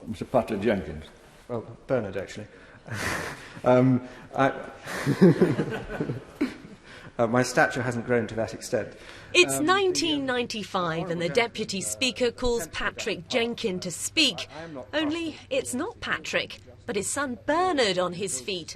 Mr. Patrick Jenkins. Well, Bernard, actually. My stature hasn't grown to that extent. It's 1995 and the Deputy Speaker calls Patrick Jenkin to speak. Only it's not Patrick, but his son Bernard on his feet.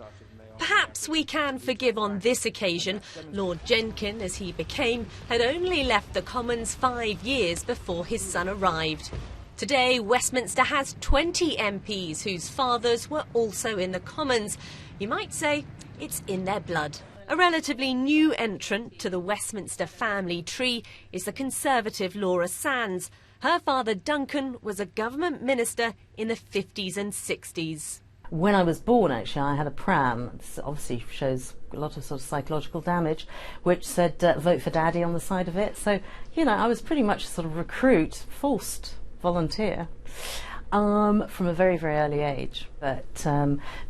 Perhaps we can forgive on this occasion. Lord Jenkin, as he became, had only left the Commons 5 years before his son arrived. Today, Westminster has 20 MPs whose fathers were also in the Commons. You might say it's in their blood. A relatively new entrant to the Westminster family tree is the Conservative Laura Sands. Her father, Duncan, was a government minister in the 50s and 60s. When I was born, actually, I had a pram. This obviously shows a lot of sort of psychological damage, which said vote for Daddy on the side of it. So, you know, I was pretty much sort of recruit, forced volunteer from a very, very early age. But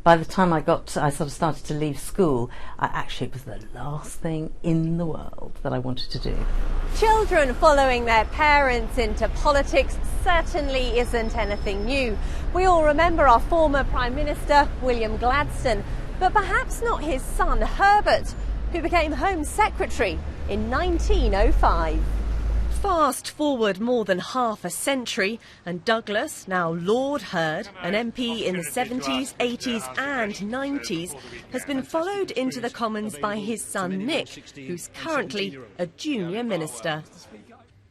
by the time I sort of started to leave school, it was the last thing in the world that I wanted to do. Children following their parents into politics certainly isn't anything new. We all remember our former Prime Minister, William Gladstone, but perhaps not his son, Herbert, who became Home Secretary in 1905. Fast forward more than half a century, and Douglas, now Lord Hurd, an MP in the 70s, 80s and 90s, has been followed into the Commons by his son Nick, who's currently a junior minister.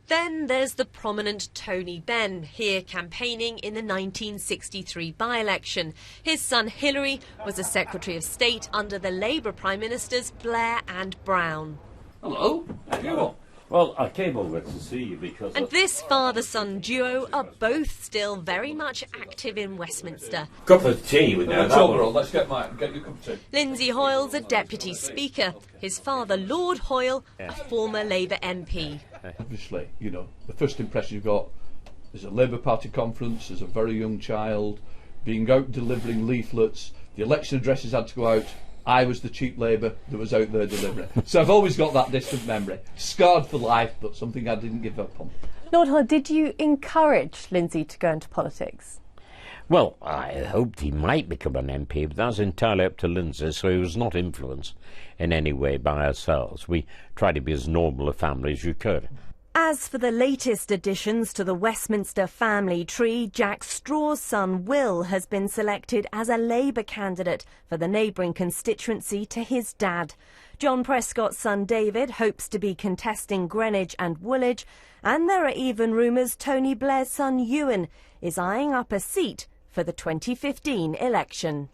Then there's the prominent Tony Benn, here campaigning in the 1963 by-election. His son Hilary was a Secretary of State under the Labour Prime Ministers Blair and Brown. Hello, how you all? Well, I came over to see you because... And this father-son duo are both still very much active in Westminster. Cup of tea with that. Let's get your cup of tea. Lindsay Hoyle's a Deputy Speaker. His father, Lord Hoyle, a former Labour MP. Obviously, you know, the first impression you've got is a Labour Party conference as a very young child, being out delivering leaflets, the election addresses had to go out. I was the cheap Labour that was out there delivering. So I've always got that distant memory. Scarred for life, but something I didn't give up on. Lord Hoyle, did you encourage Lindsay to go into politics? Well, I hoped he might become an MP, but that's entirely up to Lindsay, so he was not influenced in any way by ourselves. We tried to be as normal a family as you could. As for the latest additions to the Westminster family tree, Jack Straw's son Will has been selected as a Labour candidate for the neighbouring constituency to his dad. John Prescott's son David hopes to be contesting Greenwich and Woolwich, and there are even rumours Tony Blair's son Ewan is eyeing up a seat for the 2015 election.